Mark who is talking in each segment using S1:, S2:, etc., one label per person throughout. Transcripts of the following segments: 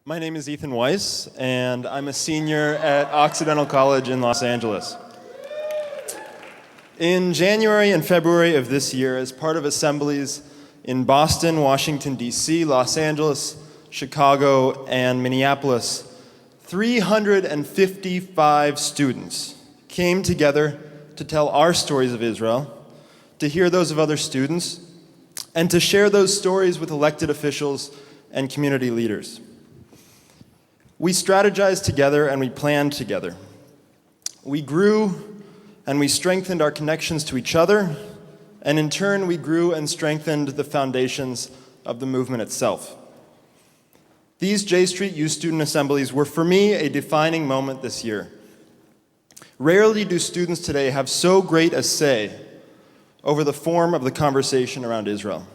S1: My name is Ethan Weiss, and I'm a senior at Occidental College in Los Angeles. In January and February of this year, as part of assemblies in Boston, Washington, D.C., Los Angeles, Chicago, and Minneapolis, 355 students came together to tell our stories of Israel, to hear those of other students, and to share those stories with elected officials and community leaders. We strategized together and we planned together. We grew and we strengthened our connections to each other, and in turn we grew and strengthened the foundations of the movement itself. These J Street Youth Student Assemblies were for me a defining moment this year. Rarely do students today have so great a say over the form of the conversation around Israel.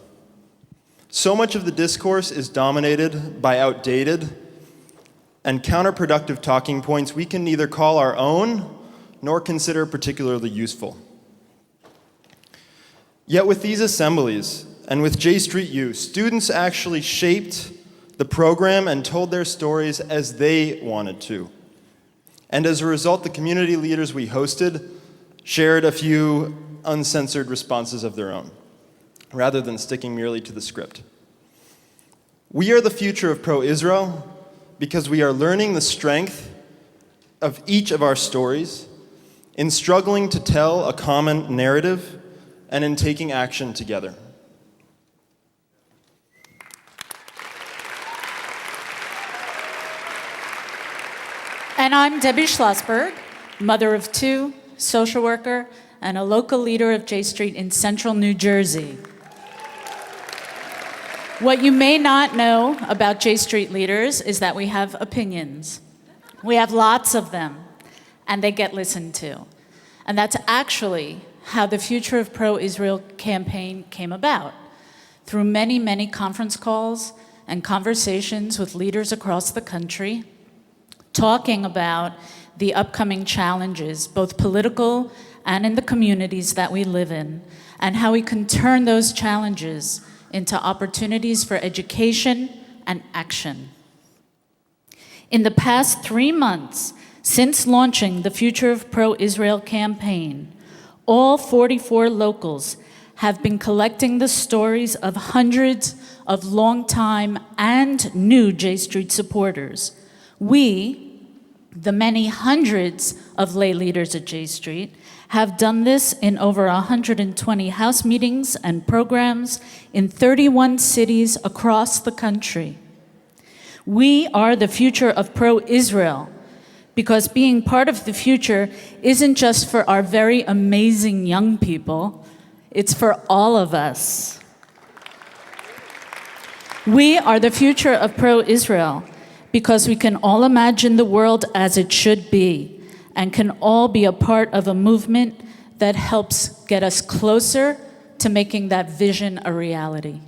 S1: So much of the discourse is dominated by outdated and counterproductive talking points we can neither call our own nor consider particularly useful. Yet with these assemblies and with J Street U, students actually shaped the program and told their stories as they wanted to. And as a result, the community leaders we hosted shared a few uncensored responses of their own, rather than sticking merely to the script. We are the future of pro-Israel because we are learning the strength of each of our stories in struggling to tell a common narrative and in taking action together.
S2: And I'm Debbie Schlossberg, mother of two, social worker, and a local leader of J Street in central New Jersey. What you may not know about J Street leaders is that we have opinions. We have lots of them, and they get listened to. And that's actually how the Future of Pro-Israel campaign came about, through many, many conference calls and conversations with leaders across the country, talking about the upcoming challenges, both political and in the communities that we live in, and how we can turn those challenges into opportunities for education and action. In the past 3 months, since launching the Future of Pro-Israel campaign, all 44 locals have been collecting the stories of hundreds of longtime and new J Street supporters. We, the many hundreds of lay leaders at J Street, have done this in over 120 house meetings and programs in 31 cities across the country. We are the future of pro-Israel because being part of the future isn't just for our very amazing young people, it's for all of us. We are the future of pro-Israel because we can all imagine the world as it should be and can all be a part of a movement that helps get us closer to making that vision a reality.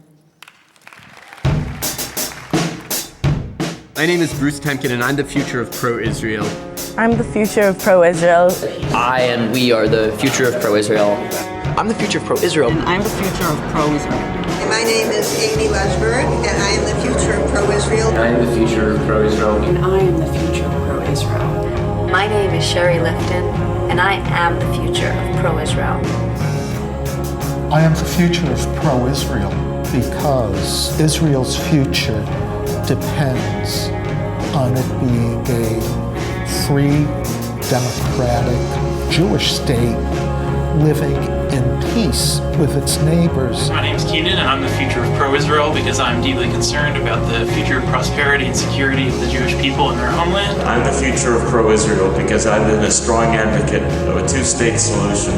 S3: My name is Bruce Temkin, and I'm the future of pro-Israel.
S4: I'm the future of pro-Israel.
S5: I and we are the future of pro-Israel. I'm the future of pro-Israel.
S6: And I'm the future of pro-Israel.
S7: And my name is Amy Lesberg, and I am the future of pro-Israel.
S8: I am the future of pro-Israel.
S6: And I am the future of pro-Israel.
S9: My name is Sherry Lifton, and I am the future of pro-Israel.
S10: I am the future of pro-Israel because Israel's future depends on it being a free, democratic Jewish state living in peace with its neighbors.
S11: My name is Keenan, and I'm the future of pro-Israel because I'm deeply concerned about the future prosperity and security of the Jewish people in their homeland.
S8: I'm the future of pro-Israel because I've been a strong advocate of a two-state solution.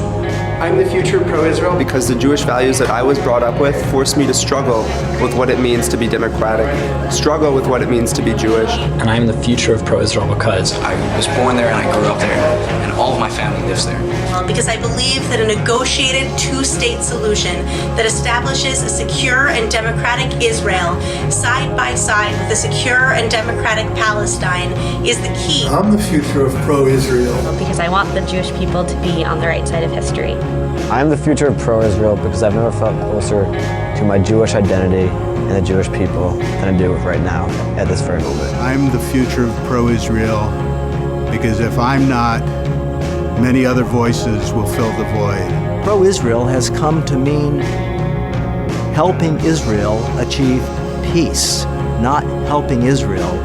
S3: I'm the future of pro-Israel because the Jewish values that I was brought up with forced me to struggle with what it means to be democratic, struggle with what it means to be Jewish.
S5: And I'm the future of pro-Israel because I was born there and I grew up there, and all of my family lives there.
S12: Because I believe that a negotiated two-state solution that establishes a secure and democratic Israel side by side with a secure and democratic Palestine is the key.
S13: I'm the future of pro-Israel
S9: because I want the Jewish people to be on the right side of history.
S14: I'm the future of pro-Israel because I've never felt closer to my Jewish identity and the Jewish people than I do right now at this very moment.
S13: I'm the future of pro-Israel because if I'm not, many other voices will fill the void.
S15: Pro-Israel has come to mean helping Israel achieve peace, not helping Israel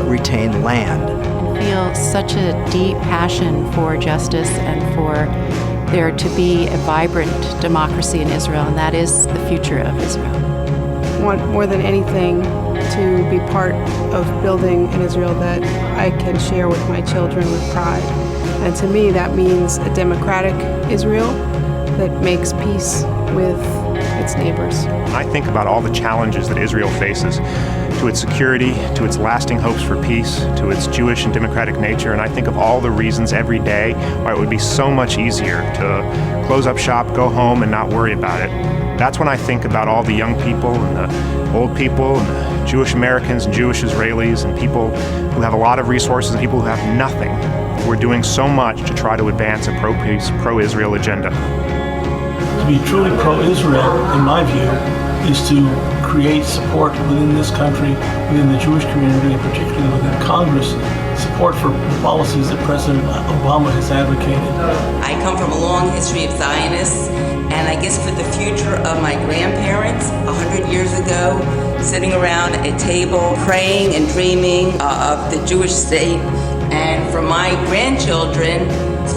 S15: retain land.
S6: I feel such a deep passion for justice and for there to be a vibrant democracy in Israel, and that is the future of Israel.
S16: I want more than anything to be part of building an Israel that I can share with my children with pride. And to me, that means a democratic Israel that makes peace with its neighbors.
S17: I think about all the challenges that Israel faces, to its security, to its lasting hopes for peace, to its Jewish and democratic nature, and I think of all the reasons every day why it would be so much easier to close up shop, go home, and not worry about it. That's when I think about all the young people and the old people and the Jewish Americans and Jewish Israelis and people who have a lot of resources and people who have nothing. We're doing so much to try to advance a pro-peace, pro-Israel agenda.
S18: To be truly pro-Israel, in my view, is to create support within this country, within the Jewish community, and particularly within Congress, support for the policies that President Obama has advocated.
S19: I come from a long history of Zionists, and I guess for the future of my grandparents, 100 years ago, sitting around a table, praying and dreaming of the Jewish state, and for my grandchildren,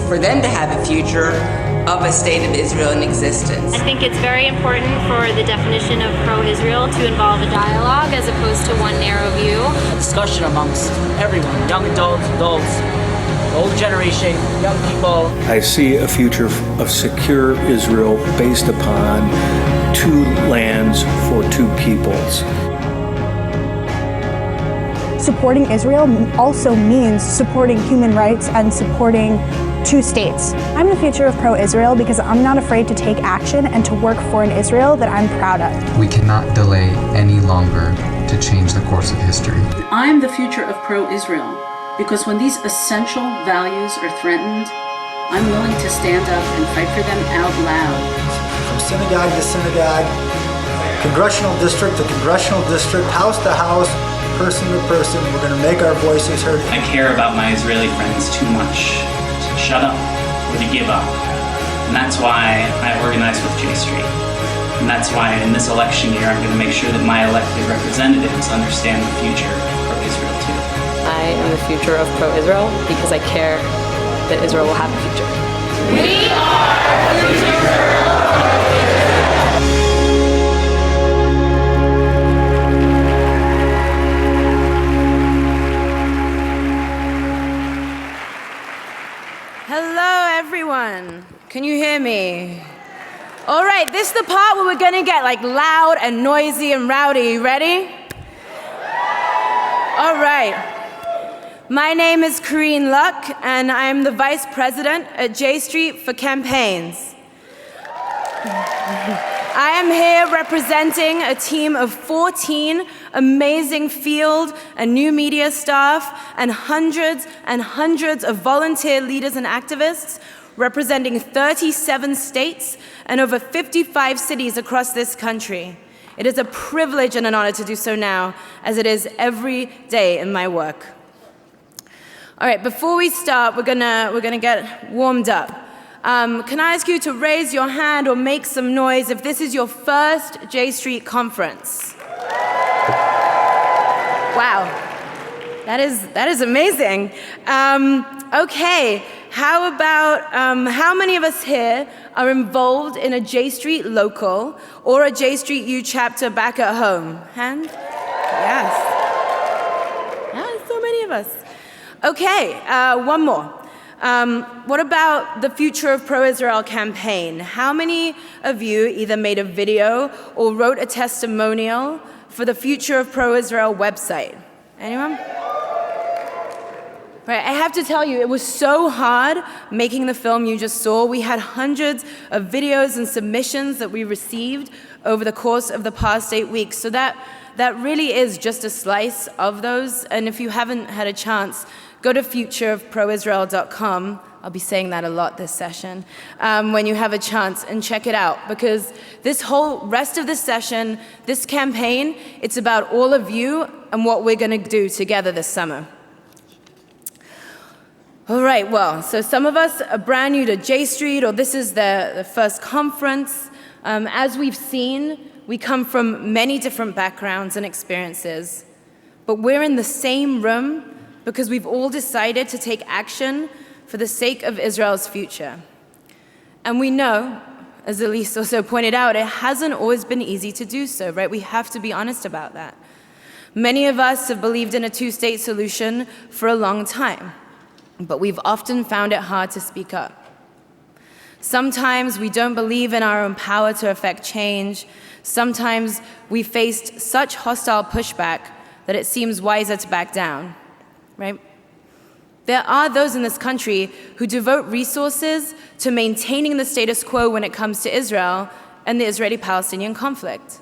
S19: for them to have a future of a state of Israel in existence.
S20: I think it's very important for the definition of pro-Israel to involve a dialogue as opposed to one narrow view.
S21: A discussion amongst everyone, young adults, old generation, young people.
S22: I see a future of secure Israel based upon two lands for two peoples.
S23: Supporting Israel also means supporting human rights and supporting two states. I'm the future of pro-Israel because I'm not afraid to take action and to work for an Israel that I'm proud of.
S24: We cannot delay any longer to change the course of history.
S25: I'm the future of pro-Israel because when these essential values are threatened, I'm willing to stand up and fight for them out loud.
S26: From synagogue to synagogue, congressional district to congressional district, house to house, person to person, we're going to make our voices heard.
S11: I care about my Israeli friends too much to shut up or to give up. And that's why I organize with J Street. And that's why in this election year, I'm going to make sure that my elected representatives understand the future of Israel too.
S27: I am the future of pro-Israel because I care that Israel will have a future.
S28: We are the future of pro-Israel.
S29: Hello, everyone. Can you hear me? All right, this is the part where we're gonna get like loud and noisy and rowdy. You ready? All right. My name is Corrine Luck, and I'm the Vice President at J Street for Campaigns. I am here representing a team of 14 amazing field and new media staff and hundreds of volunteer leaders and activists representing 37 states and over 55 cities across this country. It is a privilege and an honor to do so now, as it is every day in my work. All right, before we start, we're gonna get warmed up. Can I ask you to raise your hand or make some noise if this is your first J Street conference? Wow, that is amazing. Okay, how about, how many of us here are involved in a J Street local or a J Street U chapter back at home? Hand? Yes. Yeah, so many of us. Okay, one more. What about the Future of Pro-Israel campaign? How many of you either made a video or wrote a testimonial for the Future of Pro-Israel website? Anyone? Right, I have to tell you, it was so hard making the film you just saw. We had hundreds of videos and submissions that we received over the course of the past 8 weeks. So that really is just a slice of those. And if you haven't had a chance, Go to futureofproisrael.com. I'll be saying that a lot this session, when you have a chance, and check it out, because this whole rest of this session, this campaign, it's about all of you and what we're going to do together this summer. All right, well, so some of us are brand new to J Street, or this is the first conference. As we've seen, we come from many different backgrounds and experiences, but we're in the same room because we've all decided to take action for the sake of Israel's future. And we know, as Elise also pointed out, it hasn't always been easy to do so, right? We have to be honest about that. Many of us have believed in a two-state solution for a long time, but we've often found it hard to speak up. Sometimes we don't believe in our own power to affect change. Sometimes we faced such hostile pushback that it seems wiser to back down, right? There are those in this country who devote resources to maintaining the status quo when it comes to Israel and the Israeli-Palestinian conflict.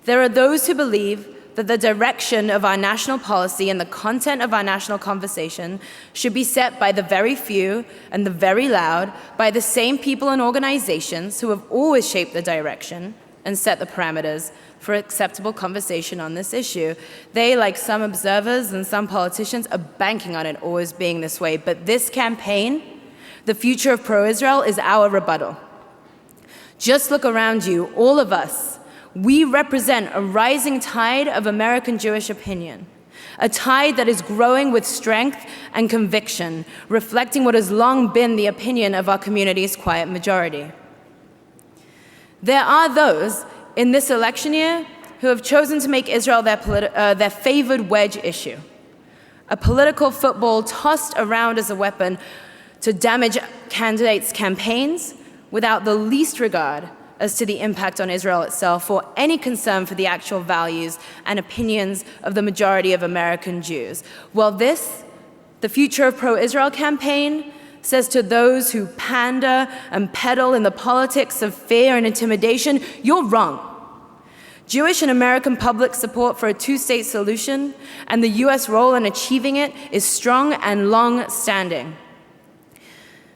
S29: There are those who believe that the direction of our national policy and the content of our national conversation should be set by the very few and the very loud, by the same people and organizations who have always shaped the direction and set the parameters for acceptable conversation on this issue. They, like some observers and some politicians, are banking on it always being this way. But this campaign, the future of pro-Israel, is our rebuttal. Just look around you, all of us. We represent a rising tide of American Jewish opinion, a tide that is growing with strength and conviction, reflecting what has long been the opinion of our community's quiet majority. There are those in this election year who have chosen to make Israel their favored wedge issue, a political football tossed around as a weapon to damage candidates' campaigns without the least regard as to the impact on Israel itself or any concern for the actual values and opinions of the majority of American Jews. Well, this, the Future of Pro-Israel campaign, says to those who pander and peddle in the politics of fear and intimidation, you're wrong. Jewish and American public support for a two-state solution and the US role in achieving it is strong and long-standing.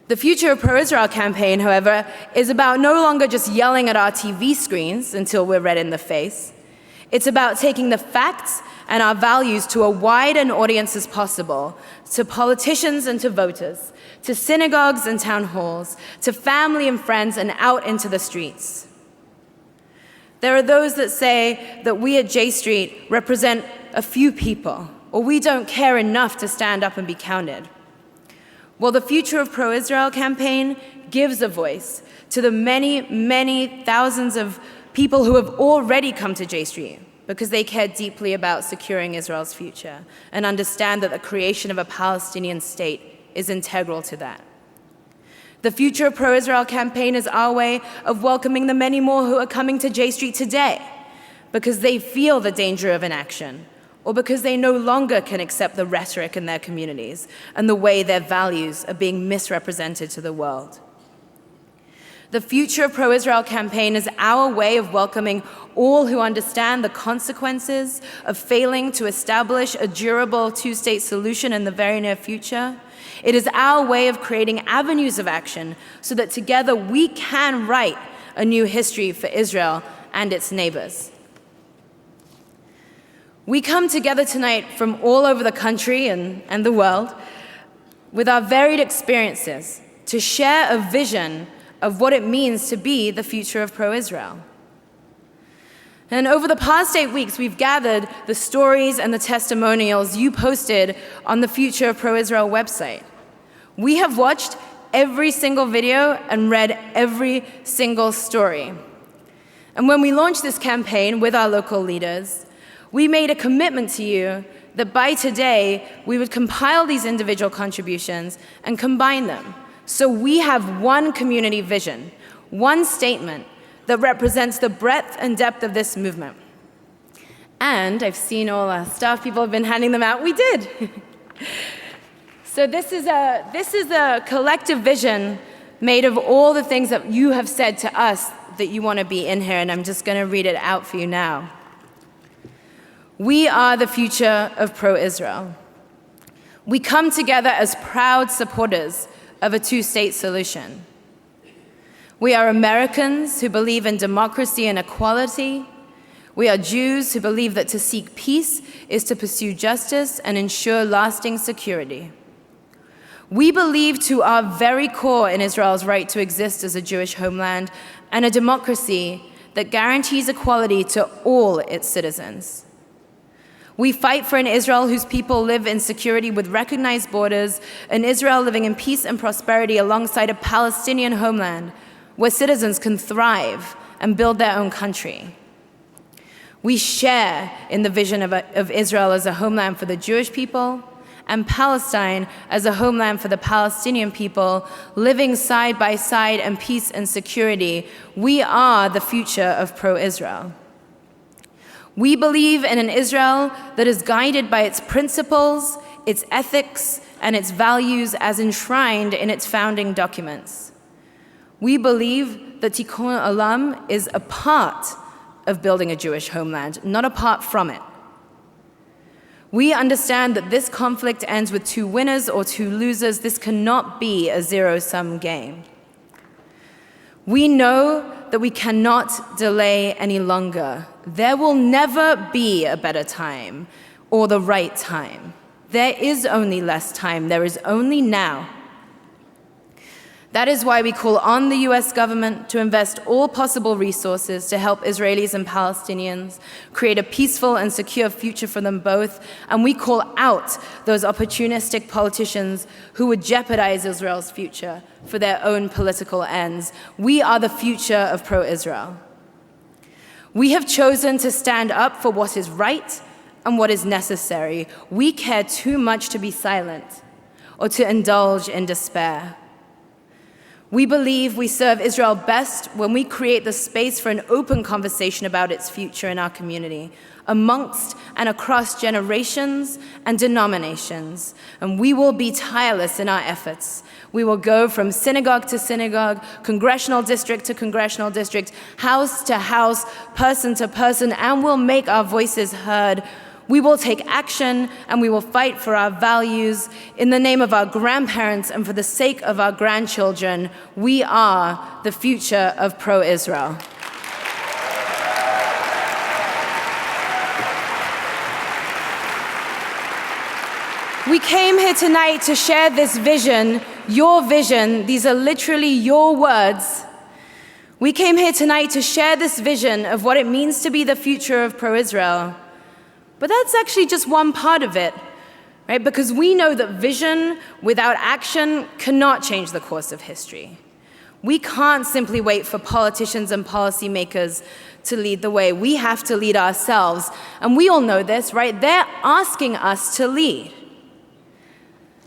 S29: The Future of Pro-Israel campaign, however, is about no longer just yelling at our TV screens until we're red in the face. It's about taking the facts and our values to a wide an audience as possible, to politicians and to voters, to synagogues and town halls, to family and friends, and out into the streets. There are those that say that we at J Street represent a few people, or we don't care enough to stand up and be counted. Well, the Future of Pro-Israel campaign gives a voice to the many, many thousands of people who have already come to J Street because they care deeply about securing Israel's future and understand that the creation of a Palestinian state is integral to that. The Future of Pro-Israel campaign is our way of welcoming the many more who are coming to J Street today because they feel the danger of inaction, or because they no longer can accept the rhetoric in their communities and the way their values are being misrepresented to the world. The Future of Pro-Israel campaign is our way of welcoming all who understand the consequences of failing to establish a durable two-state solution in the very near future. It is our way of creating avenues of action so that together we can write a new history for Israel and its neighbors. We come together tonight from all over the country and the world with our varied experiences to share a vision of what it means to be the future of pro-Israel. And over the past 8 weeks, we've gathered the stories and the testimonials you posted on the Future of Pro-Israel website. We have watched every single video and read every single story. And when we launched this campaign with our local leaders, we made a commitment to you that by today, we would compile these individual contributions and combine them. So we have one community vision, one statement that represents the breadth and depth of this movement. And I've seen all our staff people have been handing them out. We did. So this is a collective vision made of all the things that you have said to us that you want to be in here, and I'm just going to read it out for you now. We are the future of pro-Israel. We come together as proud supporters of a two-state solution. We are Americans who believe in democracy and equality. We are Jews who believe that to seek peace is to pursue justice and ensure lasting security. We believe to our very core in Israel's right to exist as a Jewish homeland and a democracy that guarantees equality to all its citizens. We fight for an Israel whose people live in security with recognized borders, an Israel living in peace and prosperity alongside a Palestinian homeland where citizens can thrive and build their own country. We share in the vision of Israel as a homeland for the Jewish people and Palestine as a homeland for the Palestinian people, living side by side in peace and security. We are the future of pro-Israel. We believe in an Israel that is guided by its principles, its ethics, and its values as enshrined in its founding documents. We believe that Tikkun Olam is a part of building a Jewish homeland, not apart from it. We understand that this conflict ends with two winners or two losers. This cannot be a zero-sum game. We know that we cannot delay any longer. There will never be a better time or the right time. There is only less time. There is only now. That is why we call on the US government to invest all possible resources to help Israelis and Palestinians create a peaceful and secure future for them both, and we call out those opportunistic politicians who would jeopardize Israel's future for their own political ends. We are the future of pro-Israel. We have chosen to stand up for what is right and what is necessary. We care too much to be silent or to indulge in despair. We believe we serve Israel best when we create the space for an open conversation about its future in our community, amongst and across generations and denominations. And we will be tireless in our efforts. We will go from synagogue to synagogue, congressional district to congressional district, house to house, person to person, and we'll make our voices heard. We will take action and we will fight for our values in the name of our grandparents and for the sake of our grandchildren. We are the future of pro-Israel. We came here tonight to share this vision, your vision. These are literally your words. We came here tonight to share this vision of what it means to be the future of pro-Israel. But that's actually just one part of it, right? Because we know that vision without action cannot change the course of history. We can't simply wait for politicians and policymakers to lead the way. We have to lead ourselves. And we all know this, right? They're asking us to lead.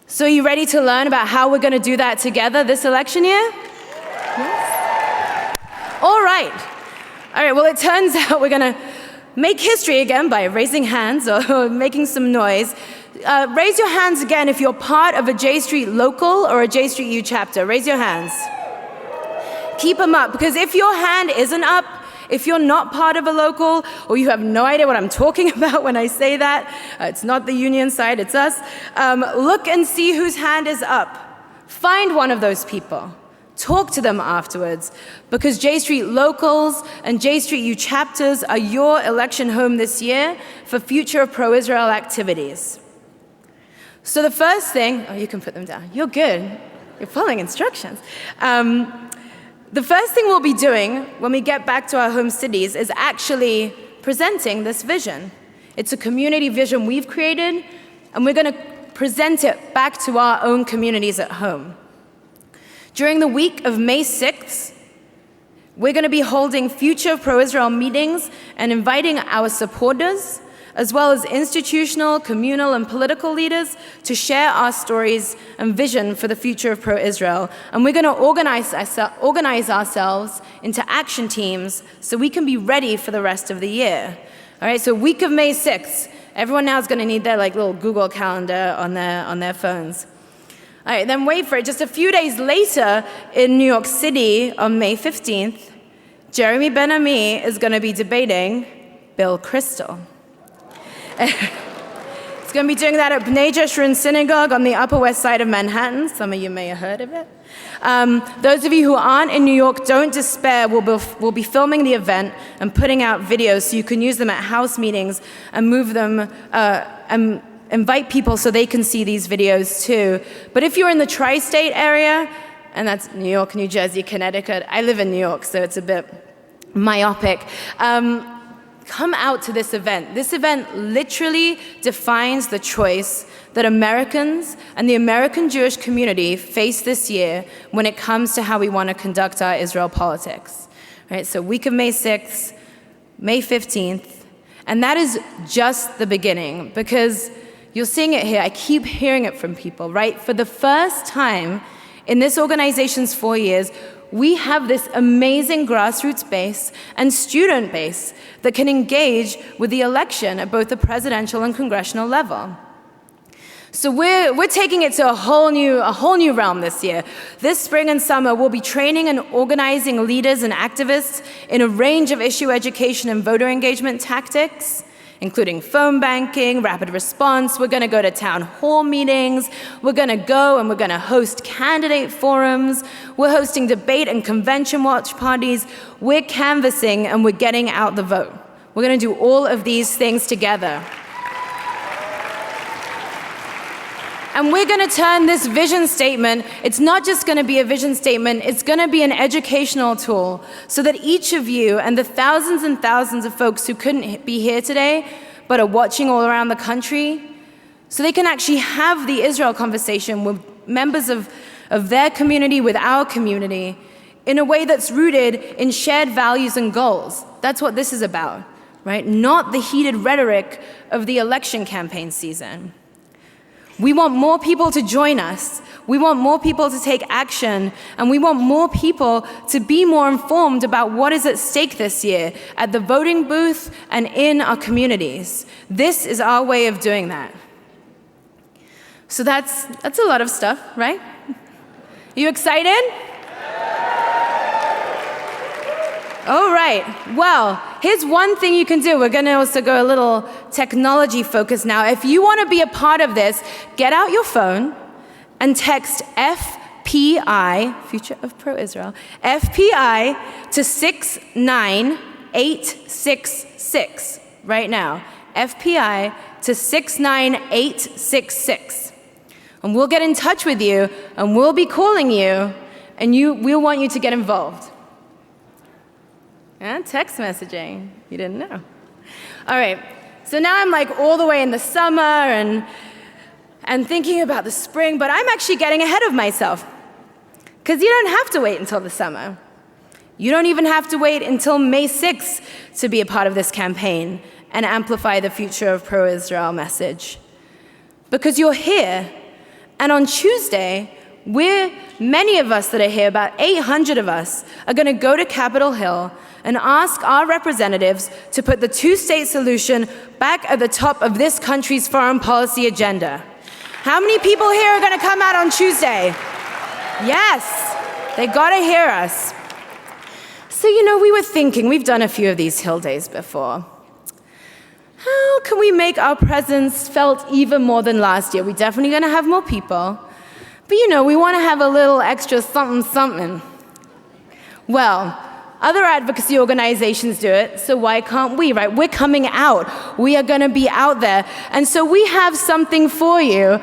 S29: So are you ready to learn about how we're going to do that together this election year? Yes. All right. Well, it turns out we're going to make history again by raising hands or making some noise. Raise your hands again if you're part of a J Street local or a J Street U chapter. Raise your hands. Keep them up, because if your hand isn't up, if you're not part of a local, or you have no idea what I'm talking about when I say that, it's not the union side, it's us, look and see whose hand is up. Find one of those people. Talk to them afterwards, because J Street locals and J Street U chapters are your election home this year for future pro-Israel activities. So the first thing, you can put them down. You're good. You're following instructions. The first thing we'll be doing when we get back to our home cities is actually presenting this vision. It's a community vision we've created, and we're going to present it back to our own communities at home. During the week of May 6th, we're going to be holding future pro-Israel meetings and inviting our supporters, as well as institutional, communal, and political leaders to share our stories and vision for the future of pro-Israel. And we're going to organize ourselves into action teams so we can be ready for the rest of the year. All right, so week of May 6th, everyone now is going to need their little Google Calendar on their phones. All right, then wait for it. Just a few days later in New York City on May 15th, Jeremy Ben-Ami is going to be debating Bill Kristol. It's going to be doing that at B'nai Jeshurun Synagogue on the Upper West Side of Manhattan. Some of you may have heard of it. Those of you who aren't in New York, don't despair. We'll be filming the event and putting out videos so you can use them at house meetings and move them and invite people so they can see these videos too. But if you're in the tri-state area, and that's New York, New Jersey, Connecticut, I live in New York, so it's a bit myopic. Come out to this event. This event literally defines the choice that Americans and the American Jewish community face this year when it comes to how we want to conduct our Israel politics. Right? So week of May 6th, May 15th, and that is just the beginning, because you're seeing it here. I keep hearing it from people, right? For the first time in this organization's 4 years, we have this amazing grassroots base and student base that can engage with the election at both the presidential and congressional level. So we're taking it to a whole new realm this year. This spring and summer, we'll be training and organizing leaders and activists in a range of issue education and voter engagement tactics, including phone banking, rapid response. We're going to go to town hall meetings. We're going to go and we're going to host candidate forums. We're hosting debate and convention watch parties. We're canvassing and we're getting out the vote. We're going to do all of these things together. And we're going to turn this vision statement, it's not just going to be a vision statement, it's going to be an educational tool so that each of you and the thousands and thousands of folks who couldn't be here today but are watching all around the country, so they can actually have the Israel conversation with members of their community, with our community, in a way that's rooted in shared values and goals. That's what this is about, right? Not the heated rhetoric of the election campaign season. We want more people to join us. We want more people to take action, and we want more people to be more informed about what is at stake this year at the voting booth and in our communities. This is our way of doing that. So that's a lot of stuff, right? You excited? All right, well, here's one thing you can do. We're gonna also go a little technology focused now. If you wanna be a part of this, get out your phone and text FPI, Future of Pro-Israel, FPI to 69866 right now. FPI to 69866. And we'll get in touch with you, and we'll be calling you, and we'll want you to get involved. And text messaging, you didn't know. All right, so now I'm like all the way in the summer and thinking about the spring, but I'm actually getting ahead of myself. Because you don't have to wait until the summer. You don't even have to wait until May 6th to be a part of this campaign and amplify the Future of Pro-Israel message. Because you're here, and on Tuesday, many of us that are here, about 800 of us, are gonna go to Capitol Hill and ask our representatives to put the two-state solution back at the top of this country's foreign policy agenda. How many people here are gonna come out on Tuesday? Yes, they gotta hear us. So, we were thinking, we've done a few of these Hill Days before. How can we make our presence felt even more than last year? We're definitely gonna have more people, but we wanna have a little extra something. Well, other advocacy organizations do it, so why can't we, right? We're coming out. We are going to be out there. And so we have something for you.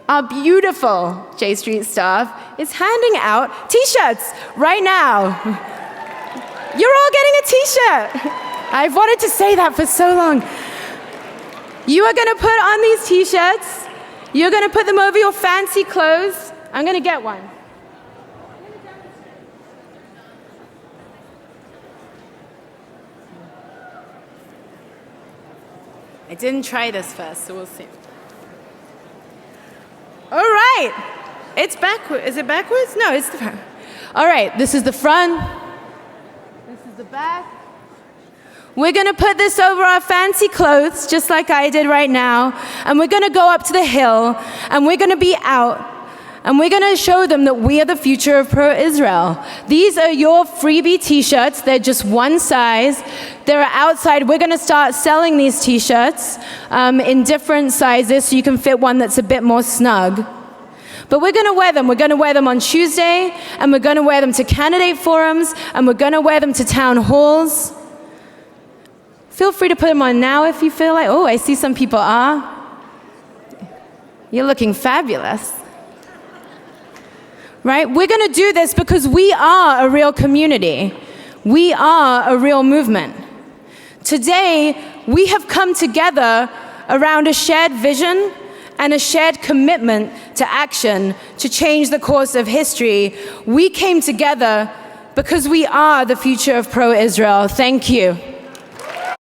S29: Our beautiful J Street staff is handing out T-shirts right now. You're all getting a T-shirt. I've wanted to say that for so long. You are going to put on these T-shirts. You're going to put them over your fancy clothes. I'm going to get one. I didn't try this first, so we'll see. All right, it's backwards. Is it backwards? No, it's the front. All right, this is the front. This is the back. We're gonna put this over our fancy clothes, just like I did right now, and we're gonna go up to the hill, and we're gonna be out, and we're going to show them that we are the future of pro-Israel. These are your freebie t-shirts. They're just one size. They're outside. We're going to start selling these t-shirts in different sizes so you can fit one that's a bit more snug. But we're going to wear them. We're going to wear them on Tuesday, and we're going to wear them to candidate forums, and we're going to wear them to town halls. Feel free to put them on now if you feel like, oh, I see some people are. You're looking fabulous. Right? We're going to do this because we are a real community. We are a real movement. Today, we have come together around a shared vision and a shared commitment to action to change the course of history. We came together because we are the future of pro-Israel. Thank you.